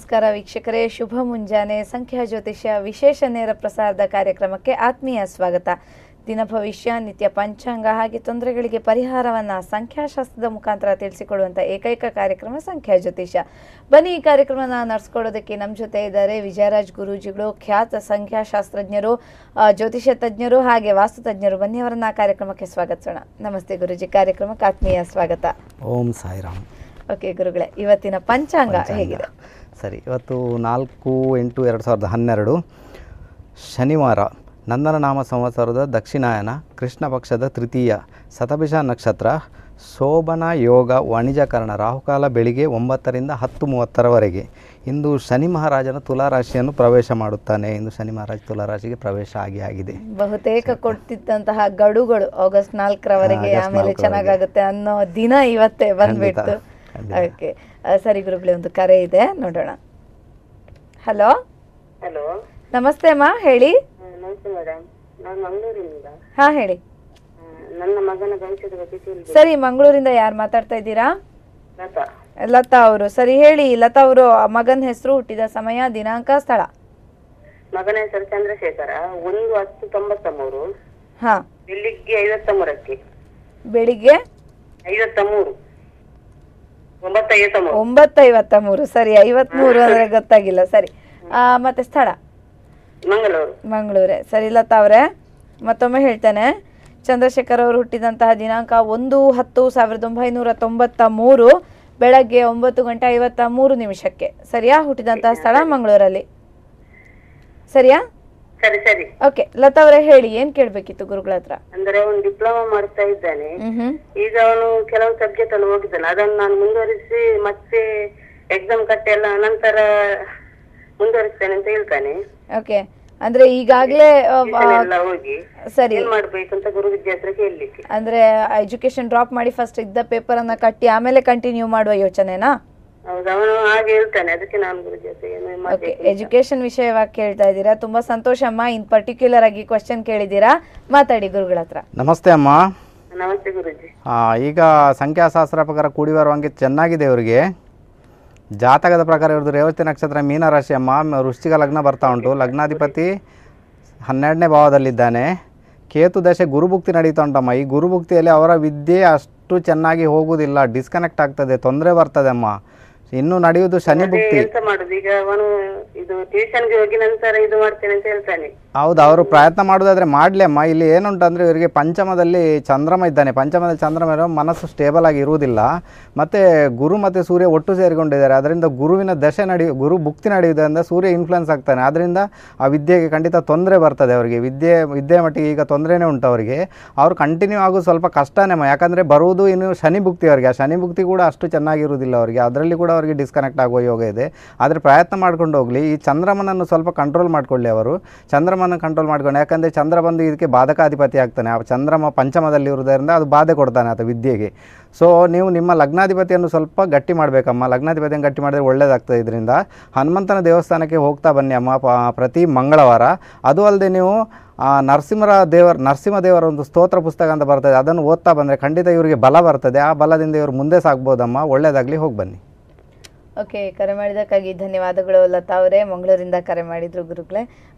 ನಮಸ್ಕಾರ ವೀಕ್ಷಕರೇ, ಶುಭ ಮುಂಜಾನೆ. ಸಂಖ್ಯಾ ಜ್ಯೋತಿಷ್ಯ ವಿಶೇಷ ನೇರ ಪ್ರಸಾರದ ಕಾರ್ಯಕ್ರಮಕ್ಕೆ ಆತ್ಮೀಯ ಸ್ವಾಗತ. ದಿನ ಭವಿಷ್ಯ, ನಿತ್ಯ ಪಂಚಾಂಗ ಹಾಗೆ ತೊಂದರೆಗಳಿಗೆ ಪರಿಹಾರವನ್ನು ಸಂಖ್ಯಾಶಾಸ್ತ್ರದ ಮುಖಾಂತರ ತಿಳಿಸಿಕೊಡುವಂಥ ಏಕೈಕ ಕಾರ್ಯಕ್ರಮ ಸಂಖ್ಯಾ ಜ್ಯೋತಿಷ್ಯ. ಬನ್ನಿ, ಈ ಕಾರ್ಯಕ್ರಮನ ನಡೆಸ್ಕೊಡೋದಕ್ಕೆ ನಮ್ಮ ಜೊತೆ ಇದ್ದಾರೆ ವಿಜಯರಾಜ್ ಗುರೂಜಿಗಳು, ಖ್ಯಾತ ಸಂಖ್ಯಾಶಾಸ್ತ್ರಜ್ಞರು, ಜ್ಯೋತಿಷ್ಯ ತಜ್ಞರು ಹಾಗೆ ವಾಸ್ತು ತಜ್ಞರು. ಬನ್ನಿ, ಅವರನ್ನ ಕಾರ್ಯಕ್ರಮಕ್ಕೆ ಸ್ವಾಗತಿಸೋಣ. ನಮಸ್ತೆ ಗುರೂಜಿ, ಕಾರ್ಯಕ್ರಮಕ್ಕೆ ಆತ್ಮೀಯ ಸ್ವಾಗತ. ಓಂ ಸಾಯಿರಾಮ್. ಓಕೆ ಗುರುಗಳೇ, ಇವತ್ತಿನ ಪಂಚಾಂಗ ಹೇಗಿದೆ? ಸರಿ, ಇವತ್ತು 4/8/2012 ಶನಿವಾರ, ನಂದನ ನಾಮ ಸಂವತ್ಸರದ ದಕ್ಷಿಣಾಯನ, ಕೃಷ್ಣ ಪಕ್ಷದ ತೃತೀಯ, ಶತಭಿಷ ನಕ್ಷತ್ರ, ಶೋಭನ ಯೋಗ, ವಾಣಿಜ್ಯಕರಣ, ರಾಹುಕಾಲ ಬೆಳಿಗ್ಗೆ 9ರಿಂದ 10:30 ಇಂದು ಶನಿ ಮಹಾರಾಜನ ತುಲಾರಾಶಿಯನ್ನು ಪ್ರವೇಶ ಮಾಡುತ್ತಾನೆ. ಇಂದು ಶನಿ ಮಹಾರಾಜ ತುಲಾರಾಶಿಗೆ ಪ್ರವೇಶ ಆಗಿದೆ. ಬಹುತೇಕ ಕೊಡ್ತಿದ್ದಂತಹ ಗಡುಗಳು ಆಗಸ್ಟ್ 4ರವರೆಗೆ, ಆಮೇಲೆ ಚೆನ್ನಾಗಾಗುತ್ತೆ ಅನ್ನೋ ದಿನ ಇವತ್ತೇ ಬಂದ್ಬಿಟ್ಟು. ಓಕೆ ಸರಿ ಗುರುಗಳೇ, ಒಂದು ಕರೆ ಇದೆ, ನೋಡೋಣ. ಹಲೋ ಹಲೋ, ನಮಸ್ತೆ ಅಮ್ಮ, ಹೇಳಿ. ನಮಸ್ತೆ ಮೇಡಮ್, ನಾನು ಮಂಗಳೂರಿನಿಂದ. ಹಾ ಹೇಳಿ. ನನ್ನ ಮಗನ ಭವಿಷ್ಯದ ಬಗ್ಗೆ ತಿಳಿಸಿ. ಸರಿ, ಮಂಗಳೂರಿಂದ ಯಾರು ಮಾತಾಡ್ತಾ ಇದ್ದೀರಾ? ಲತಾ. ಲತಾ ಅವರು. ಸರಿ ಹೇಳಿ ಲತಾ ಅವರು, ಮಗನ ಹೆಸರು, ಹುಟ್ಟಿದ ಸಮಯ, ದಿನಾಂಕ, ಸ್ಥಳ. ಮಗನ ಹೆಸರು ಚಂದ್ರಶೇಖರ. 1/10/93. ಹಾ, ಬೆಳಿಗ್ಗೆ 53ಕ್ಕೆ. ಬೆಳಿಗ್ಗೆ 53 9:53. 9:53. ಸರಿ, 53 ಅಂದ್ರೆ ಗೊತ್ತಾಗಿಲ್ಲ. ಸರಿ, ಮತ್ತೆ ಸ್ಥಳ ಮಂಗಳೂರು. ಮಂಗಳೂರೇ. ಸರಿ ಲತಾ ಅವರೇ, ಮತ್ತೊಮ್ಮೆ ಹೇಳ್ತೇನೆ. ಚಂದ್ರಶೇಖರ್ ಅವರು ಹುಟ್ಟಿದಂತಹ ದಿನಾಂಕ 1/10/1993 ಬೆಳಗ್ಗೆ 9:53 ಸರಿಯಾ? ಹುಟ್ಟಿದಂತಹ ಸ್ಥಳ ಮಂಗಳೂರಲ್ಲಿ, ಸರಿಯಾ? ಸರಿ ಸರಿ. ಓಕೆ ಲತಾ ಅವರೇ, ಹೇಳಿ, ಏನ್ ಕೇಳ್ಬೇಕಿತ್ತು ಗುರುಗಳ ಹತ್ರ? ಅಂದ್ರೆ ಅವನು ಡಿಪ್ಲೊಮಾ ಮಾಡ್ತಾ ಇದ್ದಾನೆ. ಈಗ ಅವನು ಕೆಲವು ಸಬ್ಜೆಕ್ಟ್ ಅಲ್ಲಿ ಹೋಗಿದ್ದಾನೆ. ಅದನ್ನು ನಾನು ಮುಂದುವರಿಸಿ ಮತ್ತೆ ಎಕ್ಸಾಮ್ ಕಟ್ಟಿ ಎಲ್ಲ ನಂತರ ಮುಂದುವರಿಸ್ತೇನೆ ಅಂತ ಹೇಳ್ತಾನೆ. ಓಕೆ, ಅಂದ್ರೆ ಈಗಾಗ್ಲೇ ಹೋಗಿ ಸರಿ ಏನ್ ಮಾಡ್ಬೇಕು ಅಂತ ಗುರು ವಿದ್ಯಾರ್ಥಿ ಕೇಳಲಿಕ್ಕೆ. ಅಂದ್ರೆ ಎಜುಕೇಶನ್ ಡ್ರಾಪ್ ಮಾಡಿ ಫಸ್ಟ್ ಇದ್ದ ಪೇಪರ್ ಅನ್ನ ಕಟ್ಟಿ ಆಮೇಲೆ ಕಂಟಿನ್ಯೂ ಮಾಡುವ ಯೋಚನೆನಾ? ಹೌದು, ಅವನು ಹಾಗೆ ಹೇಳ್ತಾನೆ. ಅದಕ್ಕೆ ನಾನು ಗುರು ಜೊತೆ ಎಜುಕೇಶನ್ ವಿಷಯವಾಗಿ ಕೇಳ್ತಾ ಇದ್ದೀರಾ, ತುಂಬಾ ಸಂತೋಷ ಅಮ್ಮ. ಇನ್ ಪರ್ಟಿಕ್ಯುಲರ್ ಆಗಿ ಕ್ವಶನ್ ಕೇಳಿದ್ದೀರಾ, ಮಾತಾಡಿ ಗುರುಗಳ ಹತ್ರ. ನಮಸ್ತೆ ಅಮ್ಮ. ನಮಸ್ತೆ ಗುರುಜಿ. ಈಗ ಸಂಖ್ಯಾಶಾಸ್ತ್ರ ಪ್ರಕಾರ ಕೂಡಿ ಬರುವಂಗೆ ಚೆನ್ನಾಗಿದೆ. ಇವರಿಗೆ ಜಾತಕದ ಪ್ರಕಾರ ಇವ್ರದ್ದು ರೇವತಿ ನಕ್ಷತ್ರ, ಮೀನರಾಶಿ ಅಮ್ಮ. ವೃಶ್ಚಿಕ ಲಗ್ನ ಬರ್ತಾ ಉಂಟು. ಲಗ್ನಾಧಿಪತಿ 12ನೇ ಭಾವದಲ್ಲಿದ್ದಾನೆ. ಕೇತು ದಶೆ ಗುರುಭುಕ್ತಿ ನಡೀತಾ ಉಂಟಮ್ಮ. ಈ ಗುರುಭುಕ್ತಿಯಲ್ಲಿ ಅವರ ವಿದ್ಯೆ ಅಷ್ಟು ಚೆನ್ನಾಗಿ ಹೋಗುವುದಿಲ್ಲ, ಡಿಸ್ಕನೆಕ್ಟ್ ಆಗ್ತದೆ, ತೊಂದರೆ ಬರ್ತದೆ ಅಮ್ಮ. ಇನ್ನು ನಡೆಯುವುದು ಶನಿ ಭುಕ್ತಿ. ಎಂತ ಮಾಡುದು ಈಗ? ಅವನು ಇದು ಟ್ಯೂಷನ್ಗೆ ಹೋಗಿ ನಂತರ ಇದು ಮಾಡ್ತೇನೆ ಅಂತ ಹೇಳ್ತಾನೆ. ಹೌದು, ಅವರು ಪ್ರಯತ್ನ ಮಾಡೋದಾದ್ರೆ ಮಾಡ್ಲಿ ಅಮ್ಮ. ಇಲ್ಲಿ ಏನುಂಟಂದ್ರೆ ಇವರಿಗೆ ಪಂಚಮದಲ್ಲಿ ಚಂದ್ರಮ ಇದ್ದಾನೆ. ಪಂಚಮದಲ್ಲಿ ಚಂದ್ರಮ ಇರೋ ಮನಸ್ಸು ಸ್ಟೇಬಲ್ ಆಗಿ ಇರುವುದಿಲ್ಲ. ಮತ್ತೆ ಗುರು ಮತ್ತೆ ಸೂರ್ಯ ಒಟ್ಟು ಸೇರಿಕೊಂಡಿದ್ದಾರೆ. ಅದರಿಂದ ಗುರುವಿನ ದಶೆ ಗುರು ಭುಕ್ತಿ ನಡೆಯುವುದರಿಂದ ಸೂರ್ಯ ಇನ್ಫ್ಲುಯೆನ್ಸ್ ಆಗ್ತಾನೆ. ಅದರಿಂದ ಆ ವಿದ್ಯೆಗೆ ಖಂಡಿತ ತೊಂದರೆ ಬರ್ತದೆ ಅವರಿಗೆ. ವಿದ್ಯೆ ಮಟ್ಟಿಗೆ ಈಗ ತೊಂದರೆನೇ ಉಂಟು ಅವರಿಗೆ. ಅವ್ರು ಕಂಟಿನ್ಯೂ ಆಗೋದು ಸ್ವಲ್ಪ ಕಷ್ಟನೇ ಅಮ್ಮ. ಯಾಕಂದರೆ ಬರುವುದು ಇನ್ನು ಶನಿ ಭುಕ್ತಿ ಅವರಿಗೆ. ಆ ಶನಿ ಭುಕ್ತಿ ಕೂಡ ಅಷ್ಟು ಚೆನ್ನಾಗಿರುವುದಿಲ್ಲ ಅವರಿಗೆ. ಅದರಲ್ಲಿ ಕೂಡ ಅವರಿಗೆ ಡಿಸ್ಕನೆಕ್ಟ್ ಆಗುವ ಯೋಗ ಇದೆ. ಆದರೆ ಪ್ರಯತ್ನ ಮಾಡ್ಕೊಂಡು ಹೋಗಲಿ. ಈ ಚಂದ್ರಮನನ್ನು ಸ್ವಲ್ಪ ಕಂಟ್ರೋಲ್ ಮಾಡಿಕೊಳ್ಳಿ ಅವರು. ಚಂದ್ರಮನ ಕಂಟ್ರೋಲ್ ಮಾಡ್ಕೊಂಡು, ಯಾಕಂದರೆ ಚಂದ್ರ ಬಂದು ಇದಕ್ಕೆ ಬಾಧಕಾಧಿಪತಿ ಆಗ್ತಾನೆ. ಆ ಚಂದ್ರಮ ಪಂಚಮದಲ್ಲಿ ಇರುವುದರಿಂದ ಅದು ಬಾಧೆ ಕೊಡ್ತಾನೆ ಆತ ವಿದ್ಯೆಗೆ. ಸೊ ನೀವು ನಿಮ್ಮ ಲಗ್ನಾಧಿಪತಿಯನ್ನು ಸ್ವಲ್ಪ ಗಟ್ಟಿ ಮಾಡಬೇಕಮ್ಮ. ಲಗ್ನಾಧಿಪತಿಯನ್ನು ಗಟ್ಟಿ ಮಾಡಿದ್ರೆ ಒಳ್ಳೆಯದಾಗ್ತದೆ. ಇದರಿಂದ ಹನುಮಂತನ ದೇವಸ್ಥಾನಕ್ಕೆ ಹೋಗ್ತಾ ಬನ್ನಿ ಅಮ್ಮ ಪ್ರತಿ ಮಂಗಳವಾರ. ಅದು ಅಲ್ಲದೆ ನೀವು ನರಸಿಂಹ ದೇವರ ಒಂದು ಸ್ತೋತ್ರ ಪುಸ್ತಕ ಅಂತ ಬರ್ತದೆ, ಅದನ್ನು ಓದ್ತಾ ಬಂದರೆ ಖಂಡಿತ ಇವರಿಗೆ ಬಲ ಬರ್ತದೆ. ಆ ಬಲದಿಂದ ಇವರು ಮುಂದೆ ಸಾಗ್ಬೋದಮ್ಮ. ಒಳ್ಳೆಯದಾಗಲಿ, ಹೋಗಿ ಬನ್ನಿ. ಓಕೆ, ಕರೆ ಮಾಡಿದ್ದಕ್ಕಾಗಿ ಧನ್ಯವಾದಗಳು ಲತಾ ಅವರೇ. ಮಂಗಳೂರಿಂದ ಕರೆ ಮಾಡಿದ್ರು ಗುರುಗಳೇ.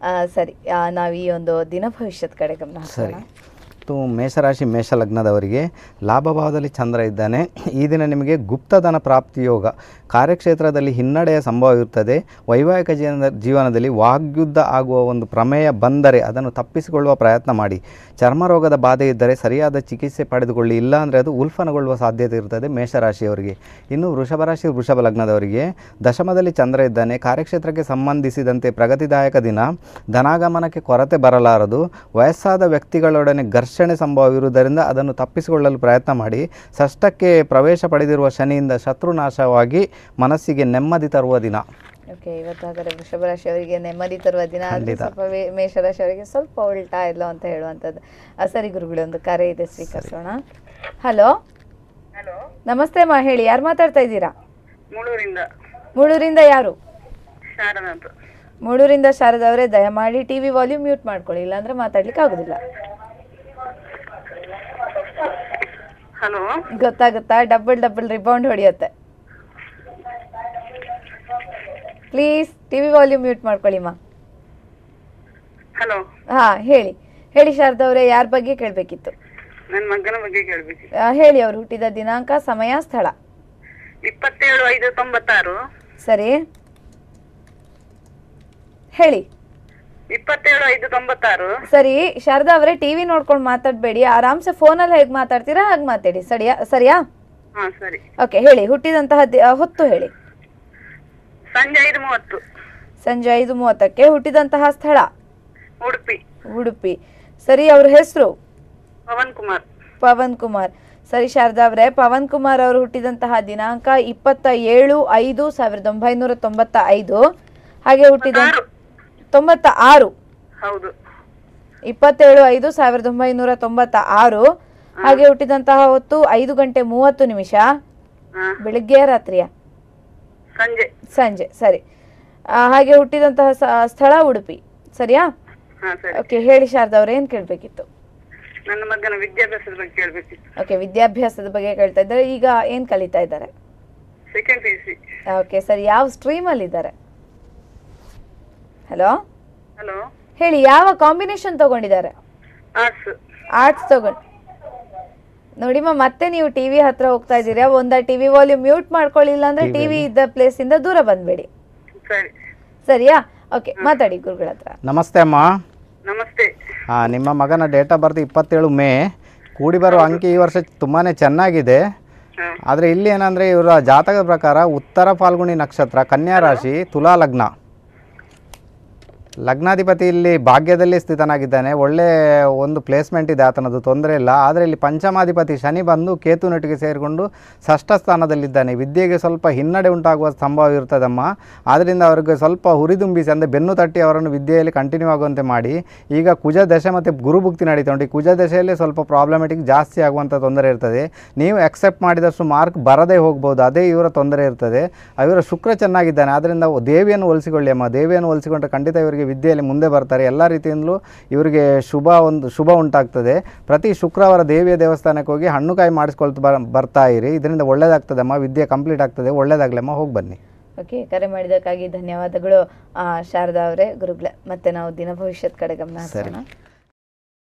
ಸರಿ, ನಾವು ಈ ಒಂದು ದಿನ ಭವಿಷ್ಯದ ಕಡೆ ಗಮನ ಹರಿಸೋಣ. ಮೇಷರಾಶಿ, ಮೇಷ ಲಗ್ನದವರಿಗೆ ಲಾಭಭಾವದಲ್ಲಿ ಚಂದ್ರ ಇದ್ದಾನೆ. ಈ ದಿನ ನಿಮಗೆ ಗುಪ್ತಧನ ಪ್ರಾಪ್ತಿ ಯೋಗ, ಕಾರ್ಯಕ್ಷೇತ್ರದಲ್ಲಿ ಹಿನ್ನಡೆಯ ಸಂಭವ ಇರುತ್ತದೆ. ವೈವಾಹಿಕ ಜೀವನದಲ್ಲಿ ವಾಗ್ಯುದ್ಧ ಆಗುವ ಒಂದು ಪ್ರಮೇಯ ಬಂದರೆ ಅದನ್ನು ತಪ್ಪಿಸಿಕೊಳ್ಳುವ ಪ್ರಯತ್ನ ಮಾಡಿ. ಚರ್ಮರೋಗದ ಬಾಧೆ ಇದ್ದರೆ ಸರಿಯಾದ ಚಿಕಿತ್ಸೆ ಪಡೆದುಕೊಳ್ಳಿ, ಇಲ್ಲ ಅಂದರೆ ಅದು ಉಲ್ಫಣಗೊಳ್ಳುವ ಸಾಧ್ಯತೆ ಇರುತ್ತದೆ ಮೇಷರಾಶಿಯವರಿಗೆ. ಇನ್ನು ವೃಷಭ ರಾಶಿ, ವೃಷಭ ಲಗ್ನದವರಿಗೆ ದಶಮದಲ್ಲಿ ಚಂದ್ರ ಇದ್ದಾನೆ. ಕಾರ್ಯಕ್ಷೇತ್ರಕ್ಕೆ ಸಂಬಂಧಿಸಿದಂತೆ ಪ್ರಗತಿದಾಯಕ ದಿನ. ಧನಾಗಮನಕ್ಕೆ ಕೊರತೆ ಬರಲಾರದು. ವಯಸ್ಸಾದ ವ್ಯಕ್ತಿಗಳೊಡನೆ ಘರ್ಷಣೆ ಸಂಭವ ಇರುವುದರಿಂದ ಅದನ್ನು ತಪ್ಪಿಸಿಕೊಳ್ಳಲು ಪ್ರಯತ್ನ ಮಾಡಿ. ಷಷ್ಠಕ್ಕೆ ಪ್ರವೇಶ ಪಡೆದಿರುವ ಶನಿಯಿಂದ ಶತ್ರುನಾಶವಾಗಿ ಮನಸ್ಸಿಗೆ ನೆಮ್ಮದಿ ತರುವ ದಿನ. ಓಕೆ, ಇವತ್ತಾದರೆ ವೃಷಭ ರಾಶಿಯವರಿಗೆ ನೆಮ್ಮದಿ ತರುವ ದಿನ. ಸ್ವಲ್ಪ ಮೇಷರಾಶಿಯವರಿಗೆ ಸ್ವಲ್ಪ ಉಲ್ಟಾ ಇಲ್ಲ ಅಂತ ಹೇಳುವಂಥದ್ದು. ಸರಿ ಗುರುಗಳೇ, ಒಂದು ಕರೆ ಇದೆ, ಸ್ವೀಕರಿಸೋಣ. ಹಲೋ, ನಮಸ್ತೆ ಅಮ್ಮ, ಹೇಳಿ, ಯಾರು ಮಾತಾಡ್ತಾ ಇದ್ದೀರಾ? ಮೂಳೂರಿಂದ ಯಾರು? ಮೂಳೂರಿಂದ ಶಾರದಾ ಅವರೇ, ದಯಮಾಡಿ ಟಿವಿ ವಾಲ್ಯೂಮ್ ಮ್ಯೂಟ್ ಮಾಡ್ಕೊಳ್ಳಿ, ಇಲ್ಲಾಂದ್ರೆ ಮಾತಾಡ್ಲಿಕ್ಕೆ ಆಗುದಿಲ್ಲ. ಗೊತ್ತಾಗುತ್ತಾ? ಡಬಲ್ ರಿಬೌಂಡ್ ಹೊಡೆಯುತ್ತೆ. ಪ್ಲೀಸ್ ಟಿವಿ ವಾಲ್ಯೂಮ್ ಮ್ಯೂಟ್ ಮಾಡ್ಕೊಳ್ಳಿಮ್ಮ. ಹಲೋ. ಹಾ ಹೇಳಿ ಹೇಳಿ ಶಾರದಾ ಅವರೇ, ಯಾರ ಬಗ್ಗೆ ಕೇಳಬೇಕಿತ್ತು? ನನ್ನ ಮಗನ ಬಗ್ಗೆ ಕೇಳಬೇಕಿತ್ತು. ಹೇಳಿ, ಅವ್ರು ಹುಟ್ಟಿದ ದಿನಾಂಕ, ಸಮಯ, ಸ್ಥಳ. 27/5/96. ಸರಿ, ಹೇಳಿ. 27/5/96. ಸರಿ ಶಾರದಾ ಅವರೇ, ಟಿವಿ ನೋಡ್ಕೊಂಡು ಮಾತಾಡಬೇಡಿ, ಆರಾಮ್ಸೆ ಫೋನಲ್ಲಿ ಹೇಗೆ ಮಾತಾಡ್ತೀರಾ ಹಾಗೆ ಮಾತಾಡಿ. ಸರಿಯಾ? ಹಾ ಸರಿ. ಓಕೆ, ಹೇಳಿ. ಹುಟ್ಟಿದಂತಹ ಹೊತ್ತು ಹೇಳಿ. ಸಂಜೆ 5:30. ಸಂಜೆ 5:30ಕ್ಕೆ. ಹುಟ್ಟಿದಂತಹ ಸ್ಥಳ? ಉಡುಪಿ. ಉಡುಪಿ. ಸರಿ, ಅವ್ರ ಹೆಸರು? ಪವನ್ ಕುಮಾರ್. ಪವನ್ ಕುಮಾರ್. ಸರಿ ಶಾರದಾ ಅವರೇ, ಪವನ್ ಕುಮಾರ್ ಅವರು ಹುಟ್ಟಿದಂತಹ ದಿನಾಂಕ 27/5/1995. ಹಾಗೆ ಹುಟ್ಟಿದ 96. ಹೌದು. 27/5/1996. ಹಾಗೆ ಹುಟ್ಟಿದಂತಹ ಹೊತ್ತು 5:30. ಬೆಳಿಗ್ಗೆ ರಾತ್ರಿಯ? ಸಂಜೆ. ಸಂಜೆ. ಸರಿ. ಹಾಗೆ ಹುಟ್ಟಿದಂತಹ ಸ್ಥಳ ಉಡುಪಿ. ಸರಿಯಾ? ಓಕೆ, ಹೇಳಿ ಶಾರದಾ ಅವ್ರ, ಏನ್ ಕೇಳ್ಬೇಕಿತ್ತು? ನನ್ನ ಮಗನ ವಿದ್ಯಾಭ್ಯಾಸದ ಬಗ್ಗೆ ಕೇಳ್ಬೇಕಿತ್ತು. ಓಕೆ, ವಿದ್ಯಾಭ್ಯಾಸದ ಬಗ್ಗೆ ಕೇಳ್ತಾ ಇದ್ದಾರೆ. ಈಗ ಏನ್ ಕಲಿತಾ ಇದ್ದಾರೆ? Second PUC. ಓಕೆ, ಸರಿ. ಯಾವ ಸ್ಟ್ರೀಮ್ ಅಲ್ಲಿ ಇದ್ದಾರೆ? ಹಲೋ. ಹಲೋ. ಹೇಳಿ, ಯಾವ ಕಾಂಬಿನೇಷನ್ ತಗೊಂಡಿದ್ದಾರೆ? ಆರ್ಟ್ಸ್. ಆರ್ಟ್ಸ್ ತಗೊಂಡು. ನೋಡಿಮ್ಮ, ಮತ್ತೆ ನೀವು ಟಿವಿ ಹತ್ರ ಹೋಗ್ತಾ ಇದ್ದೀರಾ. ಟಿವಿ ವಾಲ್ಯೂಮ್ ಮ್ಯೂಟ್ ಮಾಡ್ಕೊಳ್ಳಿಲ್ಲ ಅಂದ್ರೆ ಟಿವಿ ಇದ್ದ ಪ್ಲೇಸ್ ಇಂದ ದೂರ ಬಂದ್ಬೇಡಿ. ಸರಿ. ಸರಿಯಾ? ಓಕೆ, ಮಾತಾಡಿ ಗುರುಗಳ ಹತ್ರ. ನಮಸ್ತೆ ಅಮ್ಮ. ನಮಸ್ತೆ. ನಿಮ್ಮ ಮಗನ ಡೇಟ್ ಆಫ್ ಬರ್ತ್ 27 ಮೇ. ಕೂಡಿ ಬರುವ ಅಂಕಿ ಈ ವರ್ಷ ತುಂಬಾ ಚೆನ್ನಾಗಿದೆ. ಆದರೆ ಇಲ್ಲಿ ಏನಂದರೆ ಇವರ ಜಾತಕದ ಪ್ರಕಾರ ಉತ್ತರ ಫಾಲ್ಗುಣಿ ನಕ್ಷತ್ರ, ಕನ್ಯಾ ರಾಶಿ, ತುಲಾ ಲಗ್ನ. ಲಗ್ನಾಧಿಪತಿ ಇಲ್ಲಿ ಭಾಗ್ಯದಲ್ಲಿ ಸ್ಥಿತನಾಗಿದ್ದಾನೆ. ಒಳ್ಳೆ ಒಂದು ಪ್ಲೇಸ್ಮೆಂಟ್ ಇದೆ ಆತನದು, ತೊಂದರೆ ಇಲ್ಲ. ಆದರೆ ಇಲ್ಲಿ ಪಂಚಮಾಧಿಪತಿ ಶನಿ ಬಂದು ಕೇತು ನಟಿಗೆ ಸೇರಿಕೊಂಡು ಷಷ್ಠ ಸ್ಥಾನದಲ್ಲಿದ್ದಾನೆ. ವಿದ್ಯೆಗೆ ಸ್ವಲ್ಪ ಹಿನ್ನಡೆ ಉಂಟಾಗುವ ಸಂಭವ ಇರ್ತದಮ್ಮ. ಆದ್ದರಿಂದ ಅವರಿಗೆ ಸ್ವಲ್ಪ ಹುರಿದುಂಬಿಸಿ, ಅಂದರೆ ಬೆನ್ನು ತಟ್ಟಿ ಅವರನ್ನು ವಿದ್ಯೆಯಲ್ಲಿ ಕಂಟಿನ್ಯೂ ಆಗುವಂತೆ ಮಾಡಿ. ಈಗ ಕುಜ ದಶೆ ಮತ್ತು ಗುರುಭುಕ್ತಿ ನಡೀತಾ ಉಂಟು. ಈ ಕುಜ ದಶೆಯಲ್ಲಿ ಸ್ವಲ್ಪ ಪ್ರಾಬ್ಲಮೆಟಿಕ್ ಜಾಸ್ತಿ ಆಗುವಂಥ ತೊಂದರೆ ಇರ್ತದೆ. ನೀವು ಎಕ್ಸೆಪ್ಟ್ ಮಾಡಿದಷ್ಟು ಮಾರ್ಕ್ ಬರದೇ ಹೋಗ್ಬೋದು, ಅದೇ ಇವರ ತೊಂದರೆ ಇರ್ತದೆ. ಇವರ ಶುಕ್ರ ಚೆನ್ನಾಗಿದ್ದಾನೆ. ಆದ್ದರಿಂದ ದೇವಿಯನ್ನು ಹೋಲಿಸಿಕೊಳ್ಳಿ ಅಮ್ಮ. ದೇವಿಯನ್ನು ಹೋಲಿಸಿಕೊಂಡ್ರೆ ಖಂಡಿತ ಇವರಿಗೆ ವಿದ್ಯೆಯಲ್ಲಿ ಮುಂದೆ ಬರ್ತಾರೆ. ಎಲ್ಲ ರೀತಿಯಿಂದಲೂ ಇವರಿಗೆ ಶುಭ ಉಂಟಾಗ್ತದೆ. ಪ್ರತಿ ಶುಕ್ರವಾರ ದೇವಿಯ ದೇವಸ್ಥಾನಕ್ಕೆ ಹೋಗಿ ಹಣ್ಣುಕಾಯಿ ಮಾಡಿಸ್ಕೊಳ್ತಾ ಬರ್ತಾ ಇರಿ. ಇದರಿಂದ ಒಳ್ಳೇದಾಗ್ತದೆ ಅಮ್ಮ, ವಿದ್ಯೆ ಕಂಪ್ಲೀಟ್ ಆಗ್ತದೆ. ಒಳ್ಳೇದಾಗ್ಲಮ್ಮ, ಹೋಗಿ ಬನ್ನಿ. ಓಕೆ, ಕರೆ ಮಾಡಿದ್ದಕ್ಕಾಗಿ ಧನ್ಯವಾದಗಳು ಶಾರದಾ ಅವರೇ. ಗುರುಗಳೇ, ಮತ್ತೆ ನಾವು ದಿನ ಭವಿಷ್ಯದ ಕಡೆ ಗಮನ ಹರಿಸೋಣ.